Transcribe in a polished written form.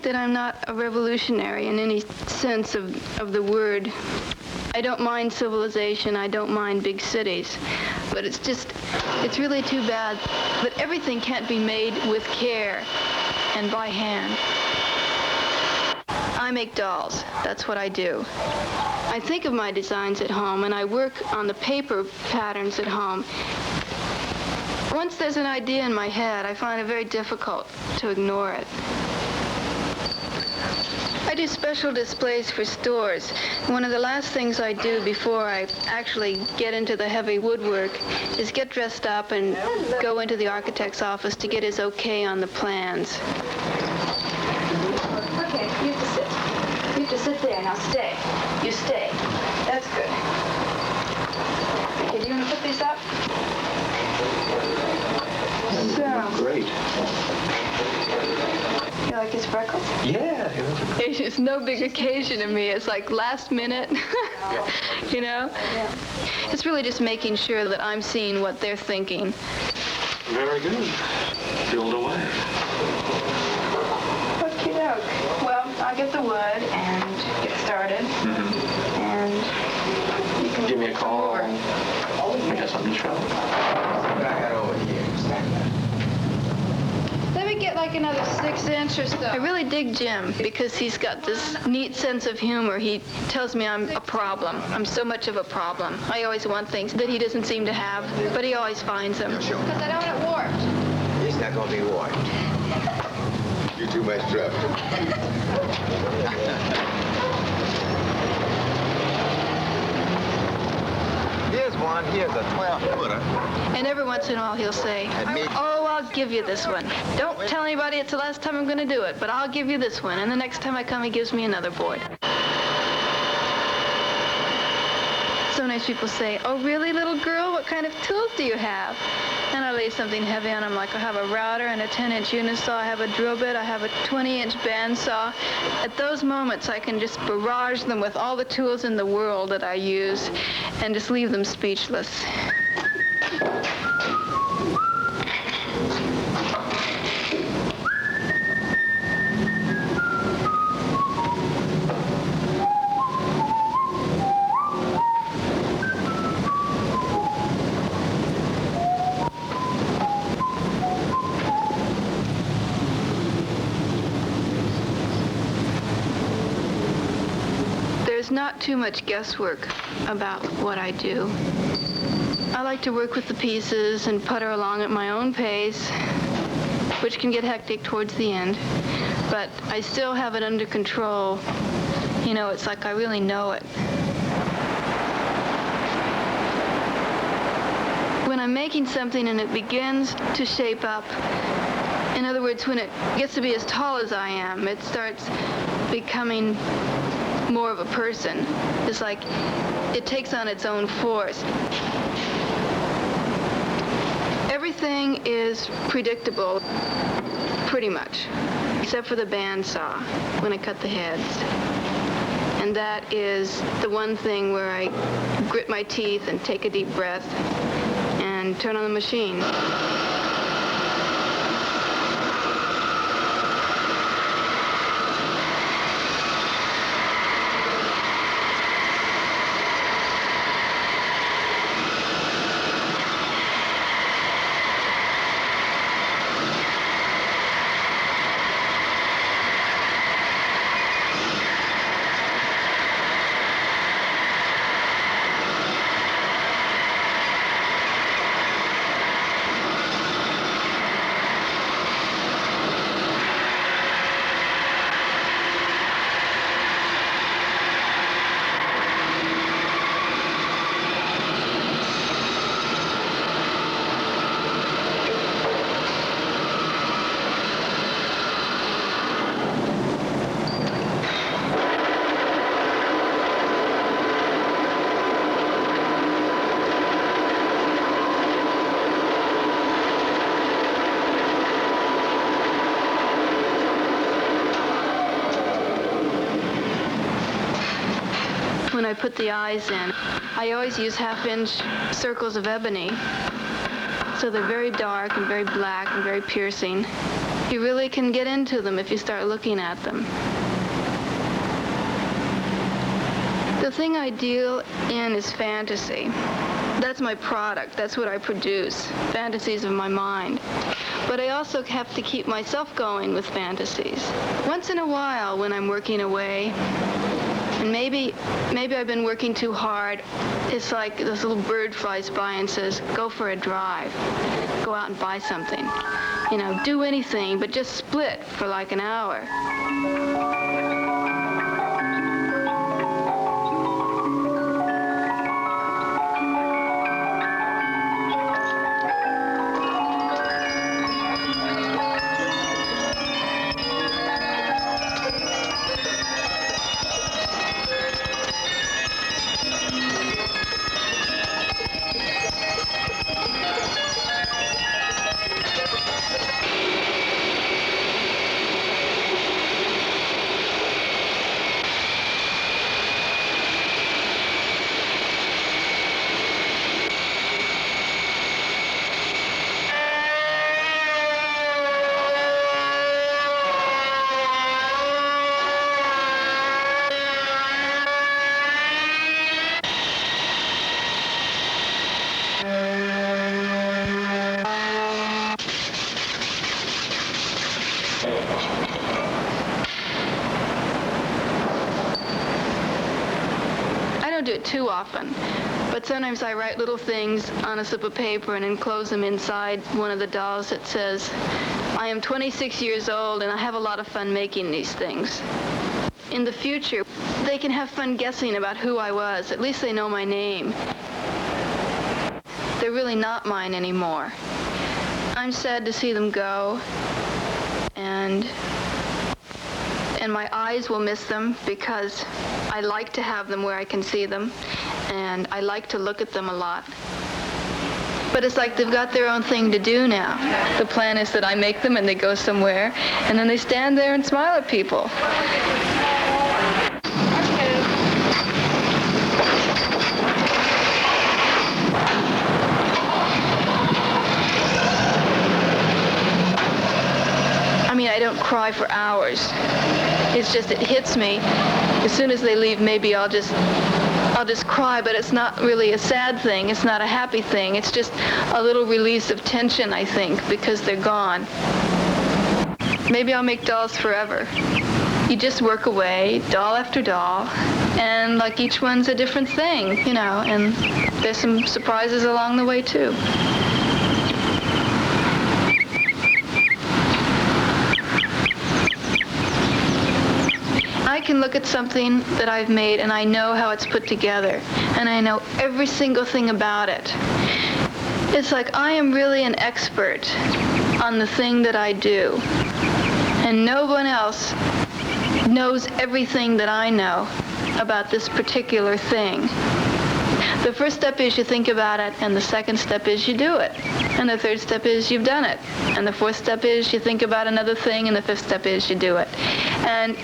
that I'm not a revolutionary in any sense of the word. I don't mind civilization, I don't mind big cities, but it's really too bad that everything can't be made with care and by hand. I make dolls, that's what I do. I think of my designs at home and I work on the paper patterns at home. Once there's an idea in my head, I find it very difficult to ignore it. I do special displays for stores. One of the last things I do before I actually get into the heavy woodwork is get dressed up and go into the architect's office to get his okay on the plans. Okay, you have to sit. You have to sit there. Now stay. You stay. That's good. Okay, do you want to put these up? So. Great. You like his freckles? Yeah. It's just no big occasion to me. It's like last minute, you know? Yeah. It's really just making sure that I'm seeing what they're thinking. Very good. Build away. Okey-doke. Well, I'll get the wood and get started. Mm-hmm. And you can give me a call. I got something to show. Back over here. Let me get like another 6-inch or so. I really dig Jim because he's got this neat sense of humor. He tells me I'm a problem. I'm so much of a problem. I always want things that he doesn't seem to have, but he always finds them. Sure. Because I don't want it warped. He's not going to be warped. You're too much trouble. Here's one. Here's a 12-footer. And every once in a while he'll say, oh, I'll give you this one. Don't tell anybody it's the last time I'm going to do it, but I'll give you this one. And the next time I come, he gives me another board. Sometimes people say, oh, really, little girl? What kind of tools do you have? And I lay something heavy on them, like I have a router and a 10-inch unisaw, I have a drill bit, I have a 20-inch bandsaw. At those moments, I can just barrage them with all the tools in the world that I use and just leave them speechless. There's not too much guesswork about what I do. I like to work with the pieces and putter along at my own pace, which can get hectic towards the end, but I still have it under control. You know, it's like I really know it. When I'm making something and it begins to shape up, in other words, when it gets to be as tall as I am, it starts becoming more of a person. It's like it takes on its own force. Everything is predictable, pretty much, except for the bandsaw when I cut the heads. And that is the one thing where I grit my teeth and take a deep breath and turn on the machine. When I put the eyes in, I always use half-inch circles of ebony, so they're very dark and very black and very piercing. You really can get into them if you start looking at them. The thing I deal in is fantasy. That's my product. That's what I produce, fantasies of my mind. But I also have to keep myself going with fantasies. Once in a while, when I'm working away, and maybe I've been working too hard, it's like this little bird flies by and says, go for a drive. Go out and buy something. You know, do anything, but just split for like an hour. I don't do it too often, but sometimes I write little things on a slip of paper and enclose them inside one of the dolls that says, I am 26 years old and I have a lot of fun making these things. In the future, they can have fun guessing about who I was. At least they know my name. They're really not mine anymore. I'm sad to see them go, and my eyes will miss them because I like to have them where I can see them, and I like to look at them a lot. But it's like they've got their own thing to do now. The plan is that I make them and they go somewhere, and then they stand there and smile at people. I mean, I don't cry for hours. It's just, it hits me. As soon as they leave, maybe I'll just cry, but it's not really a sad thing. It's not a happy thing. It's just a little release of tension, I think, because they're gone. Maybe I'll make dolls forever. You just work away, doll after doll, and like each one's a different thing, you know, and there's some surprises along the way, too. I can look at something that I've made and I know how it's put together, and I know every single thing about it. It's like I am really an expert on the thing that I do, and no one else knows everything that I know about this particular thing. The first step is you think about it, and the second step is you do it. And the third step is you've done it. And the fourth step is you think about another thing, and the fifth step is you do it. And